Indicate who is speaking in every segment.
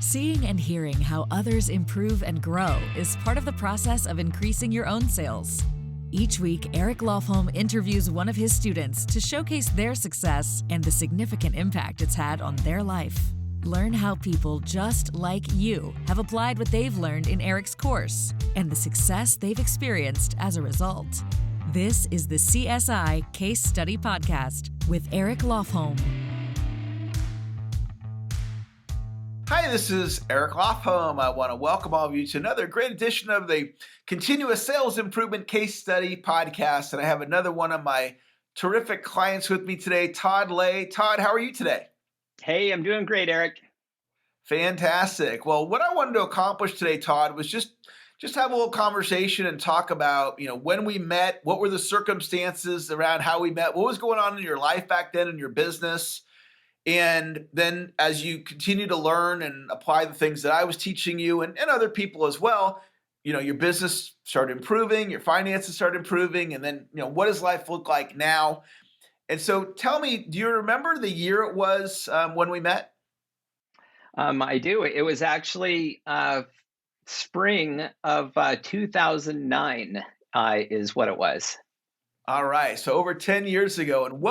Speaker 1: Seeing and hearing how others improve and grow is part of the process of increasing your own sales. Each week, Eric Lofholm interviews one of his students to showcase their success and the significant impact it's had on their life. Learn how people just like you have applied what they've learned in Eric's course and the success they've experienced as a result. This is the CSI Case Study Podcast with Eric Lofholm.
Speaker 2: Hi, this is Eric Lofholm. I want to welcome all of you to another great edition of the Continuous Sales Improvement Case Study Podcast. And I have another one of my terrific clients with me today, Todd Lay. Todd, how are you today?
Speaker 3: Hey, I'm doing great, Eric.
Speaker 2: Fantastic. Well, what I wanted to accomplish today, Todd, was just have a little conversation and talk about, when we met, what were the circumstances around how we met, what was going on in your life back then in your business. And then as you continue to learn and apply the things that I was teaching you and other people as well, your business started improving, your finances started improving, and then, what does life look like now? And so tell me, do you remember the year it was when we met?
Speaker 3: I do. It was actually spring of 2009 is what it was.
Speaker 2: All right. So over 10 years ago. And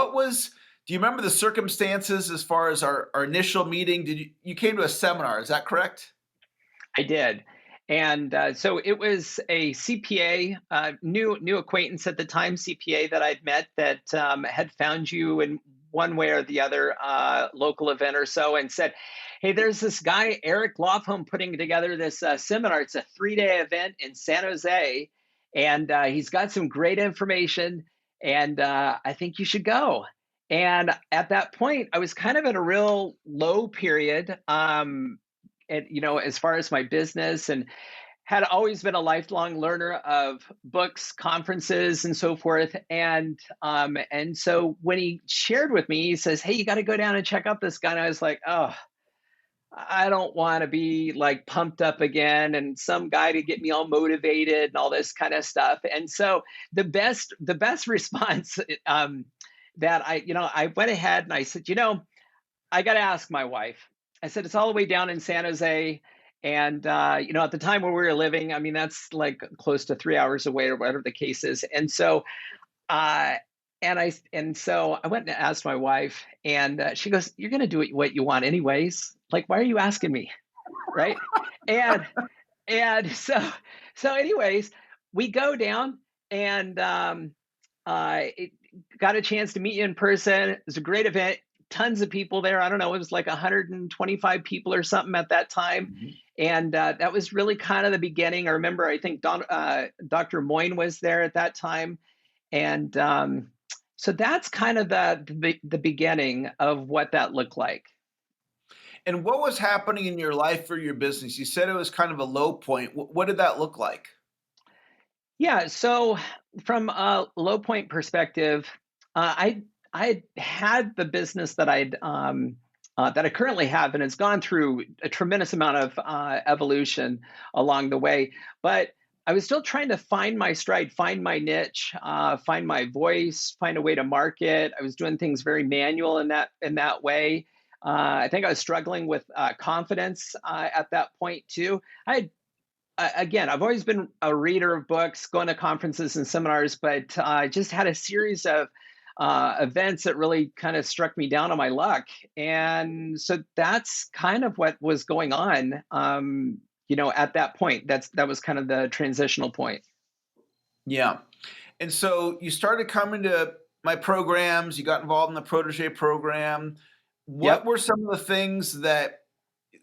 Speaker 2: do you remember the circumstances as far as our initial meeting? You came to a seminar, is that correct?
Speaker 3: I did. And so it was a CPA, new acquaintance at the time, CPA that I'd met that had found you in one way or the other local event or so and said, hey, there's this guy, Eric Lofholm, putting together this seminar. It's a 3-day event in San Jose, and he's got some great information, and I think you should go. And at that point, I was kind of in a real low period, as far as my business, and had always been a lifelong learner of books, conferences, and so forth. And so when he shared with me, he says, hey, you got to go down and check out this guy. And I was like, oh, I don't want to be like pumped up again and some guy to get me all motivated and all this kind of stuff. And so the best response that I went ahead and I said, I got to ask my wife. I said, it's all the way down in San Jose. And, at the time where we were living, I mean, that's like close to 3 hours away or whatever the case is. And so, so I went and asked my wife, and she goes, you're going to do what you want anyways. Like, why are you asking me? Right. and so anyways, we go down and got a chance to meet you in person. It was a great event. Tons of people there. I don't know. It was like 125 people or something at that time. Mm-hmm. And that was really kind of the beginning. I remember, I think Dr. Moyne was there at that time. And so that's kind of the beginning of what that looked like.
Speaker 2: And what was happening in your life for your business? You said it was kind of a low point. What did that look like? Yeah.
Speaker 3: So from a low point perspective, I had the business that I currently have, and it's gone through a tremendous amount of evolution along the way. But I was still trying to find my stride, find my niche, find my voice, find a way to market. I was doing things very manual in that way. I think I was struggling with confidence at that point too. I've always been a reader of books, going to conferences and seminars, but I just had a series of events that really kind of struck me down on my luck. And so that's kind of what was going on, at that point. That was kind of the transitional point.
Speaker 2: Yeah. And so you started coming to my programs, you got involved in the protege program. What were some of the things that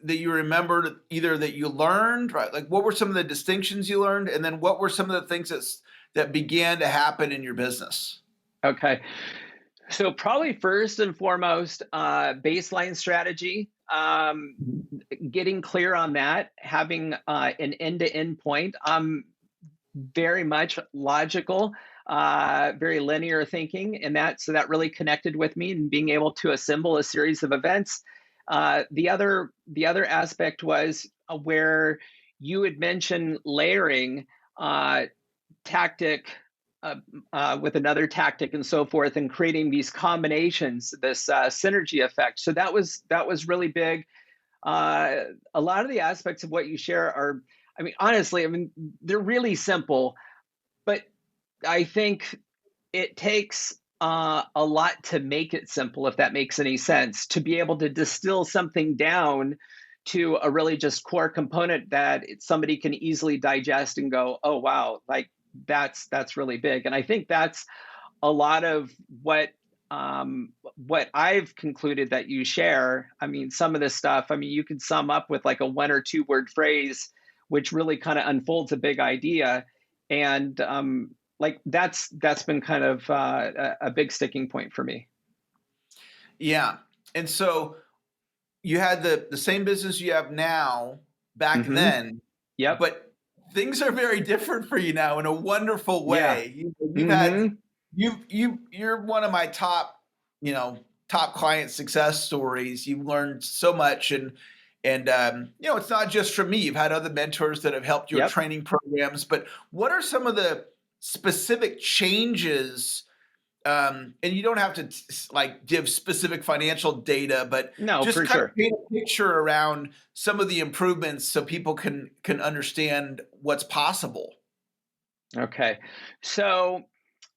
Speaker 2: you remembered either that you learned, right? Like what were some of the distinctions you learned? And then what were some of the things that began to happen in your business?
Speaker 3: Okay. So probably first and foremost, baseline strategy, getting clear on that, having an end-to-end point. I'm very much logical, very linear thinking, and so that really connected with me and being able to assemble a series of events. The other aspect was where you had mentioned layering tactic with another tactic and so forth, and creating these combinations, this synergy effect. So that was really big. A lot of the aspects of what you share are, I mean, honestly, I mean, they're really simple, but I think it takes a lot to make it simple, if that makes any sense, to be able to distill something down to a really just core component that somebody can easily digest and go, oh wow, like that's really big. And I think that's a lot of what I've concluded that you share. I mean, some of this stuff, I mean, you could sum up with like a 1 or 2 word phrase, which really kind of unfolds a big idea. And like that's been kind of a big sticking point for me.
Speaker 2: Yeah. And so you had the same business you have now back
Speaker 3: Hmm.
Speaker 2: then,
Speaker 3: Yep.
Speaker 2: but things are very different for you now in a wonderful
Speaker 3: Yeah.
Speaker 2: way. You've had
Speaker 3: Hmm.
Speaker 2: you're one of my you know, top client success stories. You've learned so much, and you know, it's not just from me. You've had other mentors that have helped your
Speaker 3: Yep.
Speaker 2: training programs. But what are some of the specific changes? And you don't have to like give specific financial data, but
Speaker 3: No,
Speaker 2: just
Speaker 3: for
Speaker 2: kind of
Speaker 3: sure.
Speaker 2: paint a picture around some of the improvements so people can understand what's possible.
Speaker 3: Okay. So,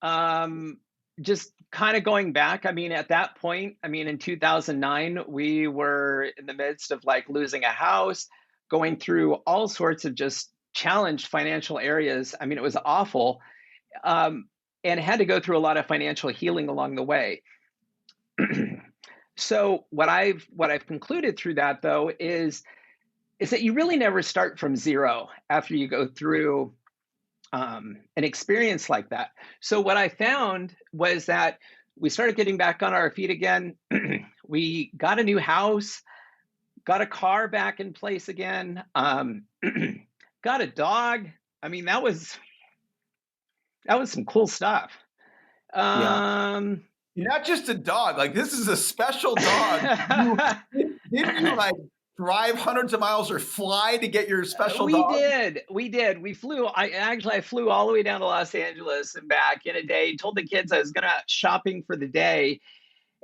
Speaker 3: um, just kind of going back, I mean, at that point, I mean, in 2009, we were in the midst of like losing a house, going through all sorts of just challenged financial areas. I mean, it was awful. Um, and had to go through a lot of financial healing along the way. So what I've concluded through that though is that you really never start from zero after you go through an experience like that. So what I found was that we started getting back on our feet again. We got a new house, got a car back in place again, got a dog. I mean, that was some cool stuff.
Speaker 2: Yeah.
Speaker 3: Um,
Speaker 2: You're not just a dog. Like this is a special dog. Didn't you like drive hundreds of miles or fly to get your special
Speaker 3: We
Speaker 2: dog?
Speaker 3: did. We did. We flew. I flew all the way down to Los Angeles and back in a day. Told the kids I was gonna shopping for the day,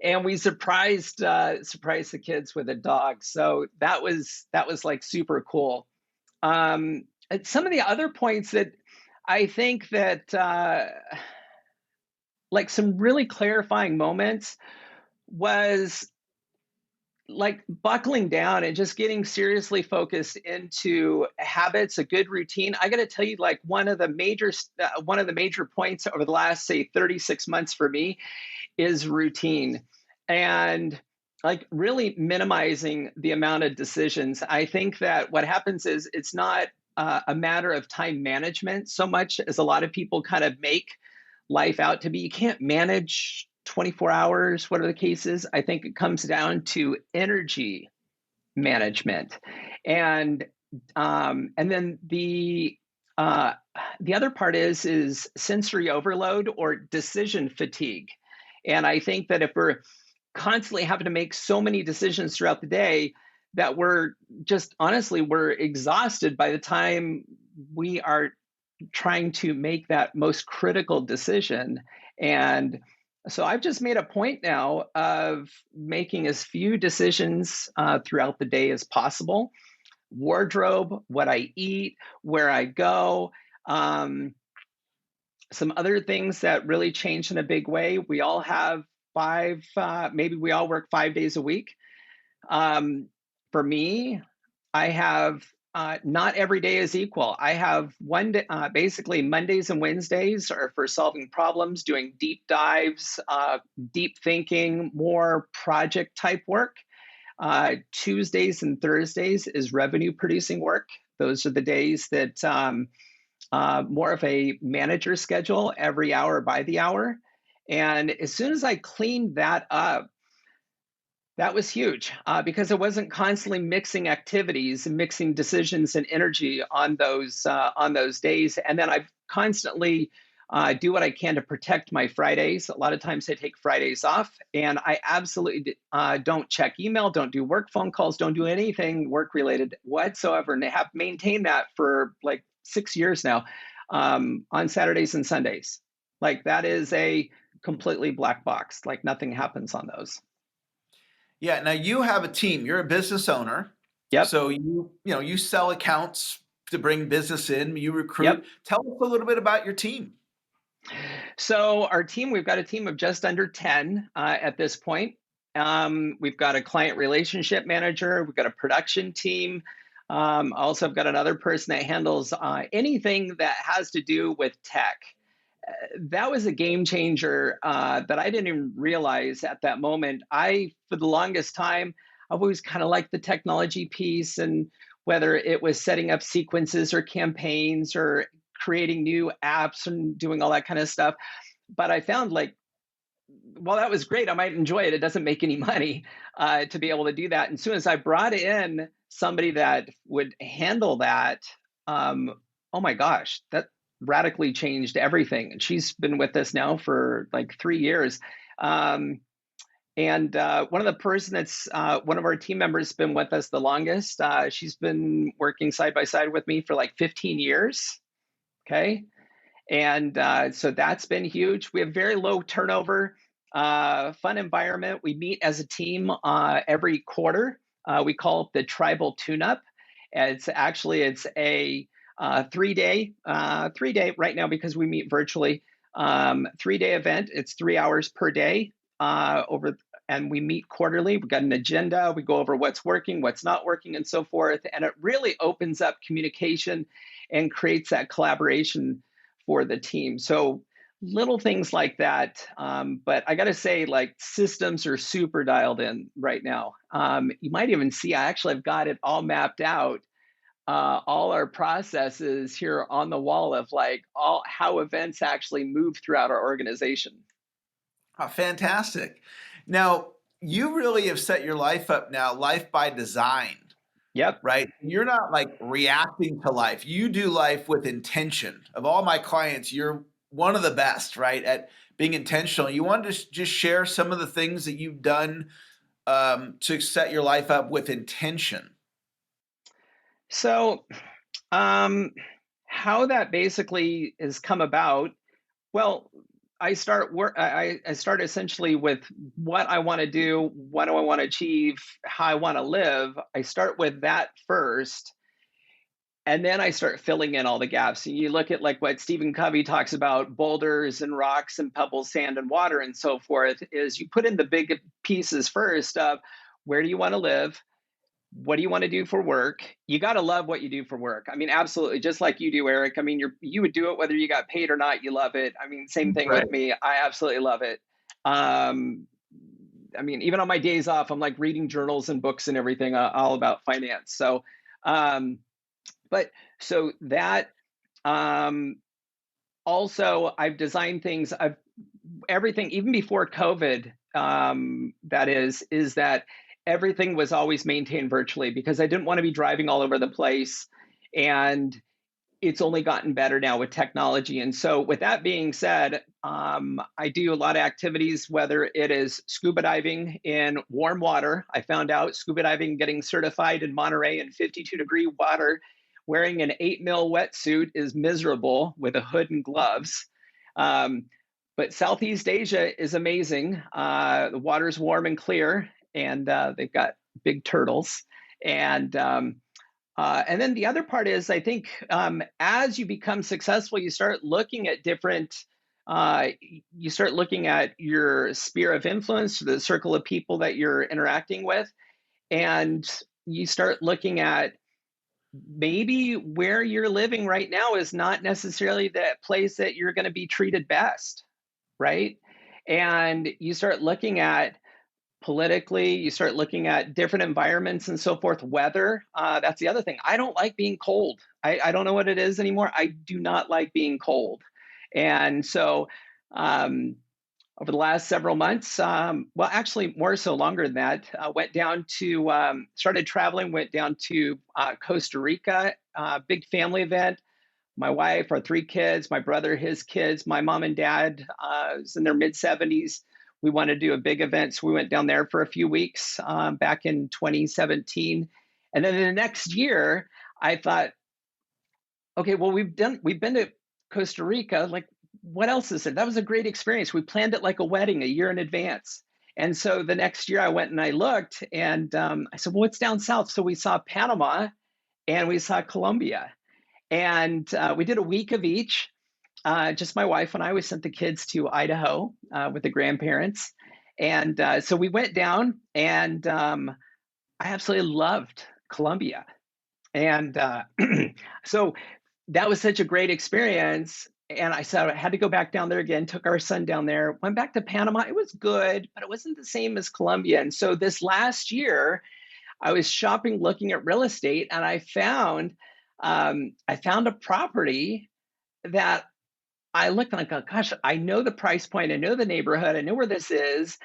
Speaker 3: and we surprised the kids with a dog. So that was like super cool. And some of the other points that I think that like some really clarifying moments was like buckling down and just getting seriously focused into habits, a good routine. I got to tell you, like one of the major points over the last say 36 months for me is routine, and like really minimizing the amount of decisions. I think that what happens is it's not a matter of time management so much as a lot of people kind of make life out to be. You can't manage 24 hours, whatever the case is. I think it comes down to energy management, and then the other part is sensory overload or decision fatigue. And I think that if we're constantly having to make so many decisions throughout the day, that we're just honestly we're exhausted by the time we are trying to make that most critical decision. And so I've just made a point now of making as few decisions throughout the day as possible. Wardrobe, what I eat, where I go. Some other things that really changed in a big way. We all have maybe we all work 5 days a week. Um, for me, I have not every day is equal. I have one day, basically Mondays and Wednesdays are for solving problems, doing deep dives, deep thinking, more project type work. Tuesdays and Thursdays is revenue producing work. Those are the days that more of a manager schedule, every hour by the hour. And as soon as I cleaned that up, that was huge because I wasn't constantly mixing activities and mixing decisions and energy on those days. And then I constantly do what I can to protect my Fridays. A lot of times I take Fridays off, and I absolutely don't check email, don't do work phone calls, don't do anything work related whatsoever, and I have maintained that for like 6 years now on Saturdays and Sundays. Like that is a completely black box. Like nothing happens on those.
Speaker 2: Yeah. Now you have a team. You're a business owner.
Speaker 3: Yep.
Speaker 2: So you sell accounts to bring business in, you recruit.
Speaker 3: Yep.
Speaker 2: Tell us a little bit about your team.
Speaker 3: So our team, we've got a team of just under 10 at this point. We've got a client relationship manager. We've got a production team. Also, I've got another person that handles anything that has to do with tech. That was a game changer that I didn't even realize at that moment. For the longest time, I've always kind of liked the technology piece, and whether it was setting up sequences or campaigns or creating new apps and doing all that kind of stuff. But I found like, well, that was great. I might enjoy it. It doesn't make any money to be able to do that. And as soon as I brought in somebody that would handle that, um, oh my gosh, that radically changed everything. And she's been with us now for like 3 years. Um, and one of the person that's one of our team members has been with us the longest. She's been working side by side with me for like 15 years. Okay. And so that's been huge. We have very low turnover, fun environment. We meet as a team every quarter. We call it the tribal tune-up. It's a 3 day right now because we meet virtually. 3 day event. It's 3 hours per day and we meet quarterly. We've got an agenda. We go over what's working, what's not working, and so forth. And it really opens up communication and creates that collaboration for the team. So little things like that. But I got to say, like systems are super dialed in right now. You might even see I actually have got it all mapped out. All our processes here on the wall of like all how events actually move throughout our organization.
Speaker 2: Oh, fantastic. Now, you really have set your life up now, life by design,
Speaker 3: Yep.
Speaker 2: right? You're not like reacting to life. You do life with intention. Of all my clients, you're one of the best, right, at being intentional. You want to just share some of the things that you've done to set your life up with intention.
Speaker 3: So, how that basically has come about, well, I start essentially with what I want to do, what do I want to achieve, how I want to live. I start with that first, and then I start filling in all the gaps. And you look at like what Stephen Covey talks about, boulders and rocks and pebbles, sand and water and so forth, is you put in the big pieces first of where do you want to live? What do you want to do for work? You got to love what you do for work. I mean, absolutely, just like you do, Eric. I mean, you would do it whether you got paid or not. You love it. I mean, same thing
Speaker 2: Right.
Speaker 3: with me. I absolutely love it. Um, I mean, even on my days off, I'm like reading journals and books and everything all about finance. So, um, but so that um, also, I've designed things. I've everything even before COVID. That is that everything was always maintained virtually because I didn't want to be driving all over the place. And it's only gotten better now with technology. And so, with that being said, I do a lot of activities, whether it is scuba diving in warm water. I found out scuba diving, getting certified in Monterey in 52-degree water, wearing an 8 mil wetsuit is miserable with a hood and gloves. Um, but Southeast Asia is amazing. The water's warm and clear, and they've got big turtles. And then the other part is, I think, as you become successful, you start looking at different. You start looking at your sphere of influence, the circle of people that you're interacting with, and you start looking at maybe where you're living right now is not necessarily the place that you're going to be treated best, right? And you start looking at politically, you start looking at different environments and so forth. Weather, that's the other thing. I don't like being cold. I don't know what it is anymore. I do not like being cold. And so over the last several months, well, actually more so longer than that, went down to, started traveling, went down to Costa Rica, big family event. My wife, our 3 kids, my brother, his kids, my mom and dad was in their mid 70s. We wanted to do a big event, so we went down there for a few weeks back in 2017. And then the next year, I thought, okay, well, we've been to Costa Rica. Like, what else is there? That was a great experience. We planned it like a wedding a year in advance. And so the next year I went and I looked, and I said, well, what's down south? So we saw Panama and we saw Colombia. And we did a week of each. Just my wife and I, we sent the kids to Idaho with the grandparents. And so we went down, and I absolutely loved Colombia. And so that was such a great experience. And I said I had to go back down there again, took our son down there, went back to Panama. It was good, but it wasn't the same as Colombia. And so this last year, I was shopping, looking at real estate, and I found a property that I looked and I go, gosh, I know the price point, I know the neighborhood, I know where this is.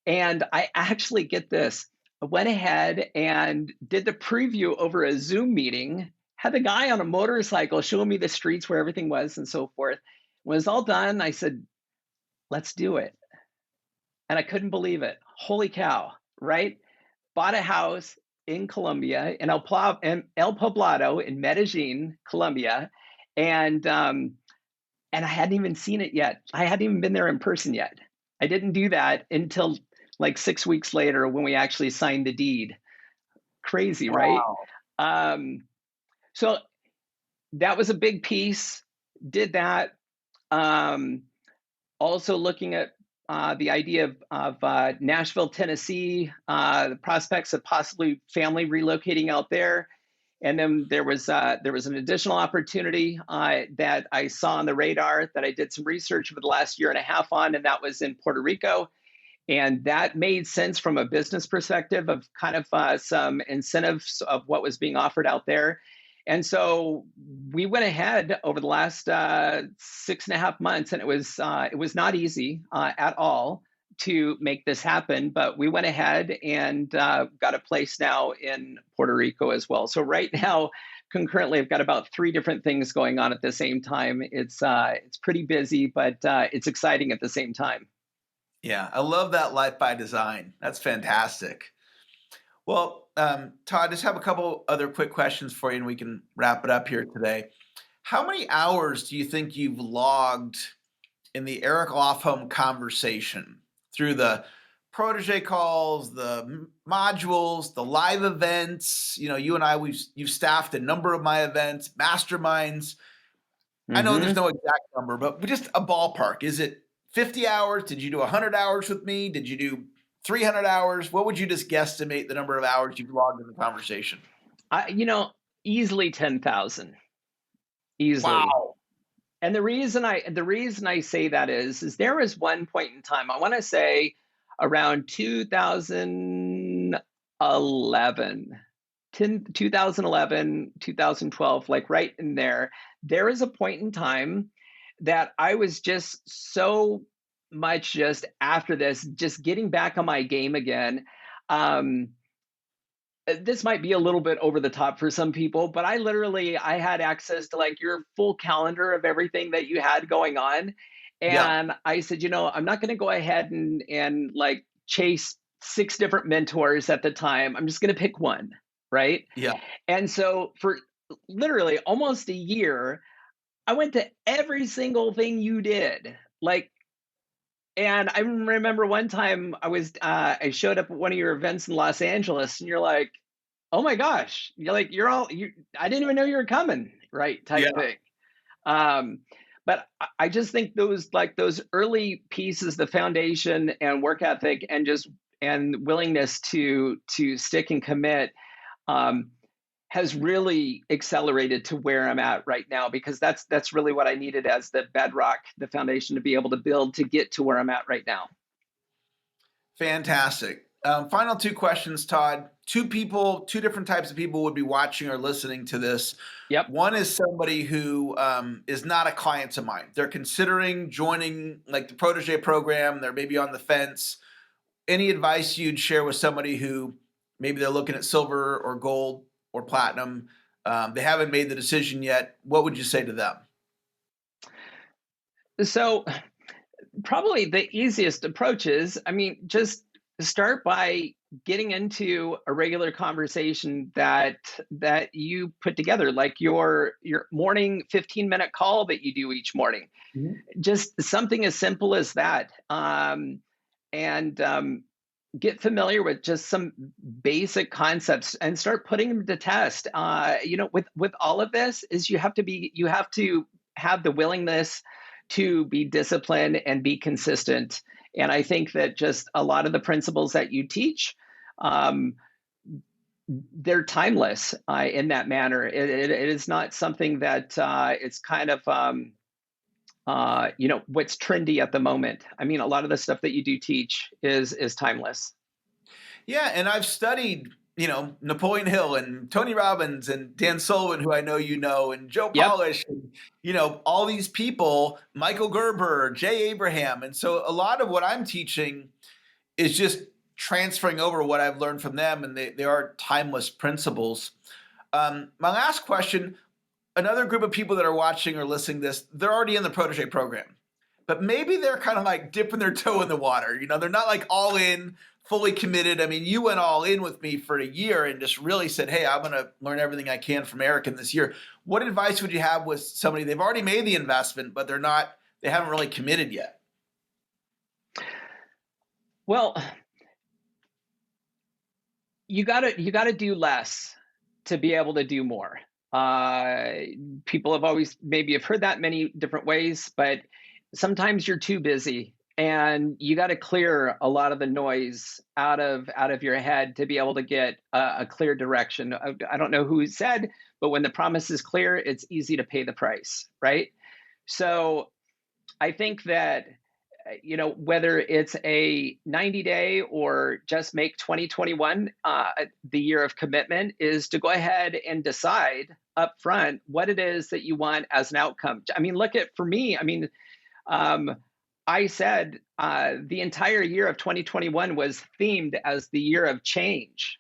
Speaker 3: And I actually, get this, I went ahead and did the preview over a Zoom meeting, had the guy on a motorcycle showing me the streets where everything was and so forth. When it was all done, I said, let's do it. And I couldn't believe it. Holy cow, right? Bought a house in Colombia, in El Poblado in Medellin, Colombia. And I hadn't even seen it yet. I hadn't even been there in person yet. I didn't do that until like 6 weeks later when we actually signed the deed. Crazy, right?
Speaker 2: Wow.
Speaker 3: So that was a big piece. Did that. Also looking at the idea of Nashville, Tennessee, the prospects of possibly family relocating out there. And then there was an additional opportunity that I saw on the radar that I did some research over the last year and a half on, and that was in Puerto Rico. And that made sense from a business perspective of kind of some incentives of what was being offered out there. And so we went ahead over the last 6.5 months, and it was not easy at all to make this happen, but we went ahead and got a place now in Puerto Rico as well. So right now, concurrently, I've got about 3 different things going on at the same time. It's pretty busy, but it's exciting at the same time.
Speaker 2: Yeah, I love that life by design. That's fantastic. Well, Todd, just have a couple other quick questions for you, and we can wrap it up here today. How many hours do you think you've logged in the Eric Lofholm conversation through the protege calls, the modules, the live events? You know, you and I, you've staffed a number of my events, masterminds. I know there's no exact number, but just a ballpark. Is it 50 hours? Did you do 100 hours with me? Did you do 300 hours? What would you just guesstimate the number of hours you've logged in the conversation?
Speaker 3: Easily 10,000. Easily.
Speaker 2: Wow.
Speaker 3: And the reason I say that is there was one point in time, I want to say around 2011, 2012, like right in there, there is a point in time that I was just so much just after this, just getting back on my game again. This might be a little bit over the top for some people, but I had access to like your full calendar of everything that you had going on. And I said, I'm not going to go ahead and like chase 6 different mentors at the time. I'm just going to pick one. Right.
Speaker 2: Yeah.
Speaker 3: And so for literally almost a year, I went to every single thing you did. And I remember one time I showed up at one of your events in Los Angeles, and you're like, oh my gosh, you're like, I didn't even know you were coming, right? Type thing. But I just think those early pieces, the foundation and work ethic and willingness to stick and commit, has really accelerated to where I'm at right now, because that's really what I needed as the bedrock, the foundation to be able to build to get to where I'm at right now.
Speaker 2: Fantastic. Final 2 questions, Todd. 2 different types of people would be watching or listening to this.
Speaker 3: Yep.
Speaker 2: One is somebody who is not a client of mine. They're considering joining like the protege program. They're maybe on the fence. Any advice you'd share with somebody who maybe they're looking at silver or gold or platinum, they haven't made the decision yet? What would you say to them?
Speaker 3: So probably the easiest approach is, just start by getting into a regular conversation that you put together, like your morning 15-minute call that you do each morning. Mm-hmm. Just something as simple as that. get familiar with just some basic concepts and start putting them to test. With all of this is you have to have the willingness to be disciplined and be consistent. And I think that just a lot of the principles that you teach, they're timeless in that manner. It is not something that it's kind of what's trendy at the moment. I mean, a lot of the stuff that you do teach is timeless.
Speaker 2: Yeah, and I've studied, Napoleon Hill and Tony Robbins and Dan Sullivan, who I know you know, and Joe
Speaker 3: Yep.
Speaker 2: Polish, and, all these people, Michael Gerber, Jay Abraham. And so a lot of what I'm teaching is just transferring over what I've learned from them, and they are timeless principles. My last question, another group of people that are watching or listening to this, they're already in the protege program, but maybe they're kind of like dipping their toe in the water. They're not like all in, fully committed. I mean, you went all in with me for a year and just really said, hey, I'm going to learn everything I can from Eric in this year. What advice would you have with somebody, they've already made the investment, but they haven't really committed yet?
Speaker 3: Well, you gotta do less to be able to do more. People have always maybe have heard that many different ways, but sometimes you're too busy and you got to clear a lot of the noise out of your head to be able to get a clear direction. I don't know who said, but when the promise is clear, it's easy to pay the price, right? So I think that whether it's a 90-day or just make 2021 the year of commitment, is to go ahead and decide up front what it is that you want as an outcome. I mean, for me, I said the entire year of 2021 was themed as the year of change,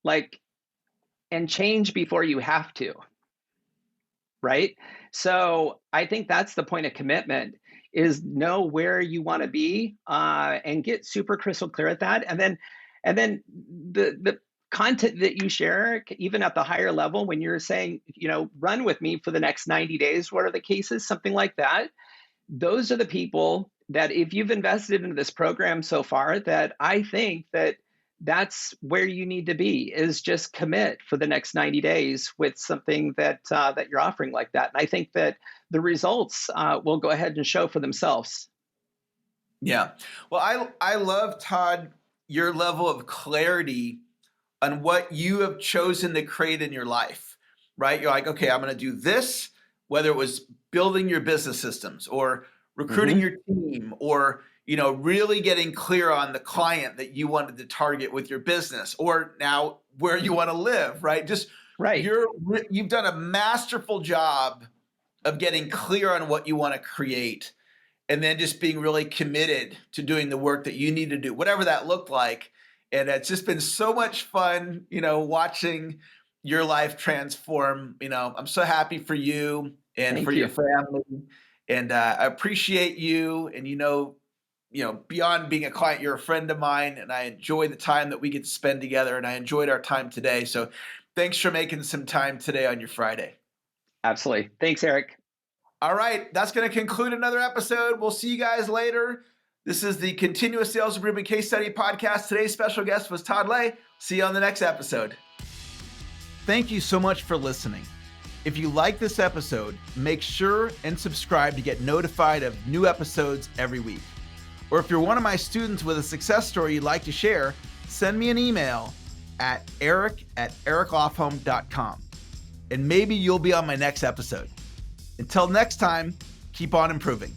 Speaker 3: and change before you have to, right? So I think that's the point of commitment, is know where you want to be and get super crystal clear at that. And then the content that you share, even at the higher level, when you're saying, run with me for the next 90 days, what are the cases, something like that. Those are the people that, if you've invested into this program so far, that I think that's where you need to be, is just commit for the next 90 days with something that you're offering like that. And I think that the results will go ahead and show for themselves.
Speaker 2: Yeah. Well, I love, Todd, your level of clarity on what you have chosen to create in your life, right? You're like, okay, I'm going to do this, whether it was building your business systems or recruiting your team, or really getting clear on the client that you wanted to target with your business, or now where you want to live, right? Just
Speaker 3: right.
Speaker 2: You've done a masterful job of getting clear on what you want to create, and then just being really committed to doing the work that you need to do, whatever that looked like. And it's just been so much fun, watching your life transform. I'm so happy for you and
Speaker 3: Thank
Speaker 2: for
Speaker 3: you.
Speaker 2: your family. And I appreciate you. And, beyond being a client, you're a friend of mine, and I enjoy the time that we get to spend together, and I enjoyed our time today. So thanks for making some time today on your Friday.
Speaker 3: Absolutely. Thanks, Eric.
Speaker 2: All right. That's going to conclude another episode. We'll see you guys later. This is the Continuous Sales Improvement Case Study Podcast. Today's special guest was Todd Lay. See you on the next episode. Thank you so much for listening. If you like this episode, make sure and subscribe to get notified of new episodes every week. Or if you're one of my students with a success story you'd like to share, send me an email at eric@ericlofholm.com. And maybe you'll be on my next episode. Until next time, keep on improving.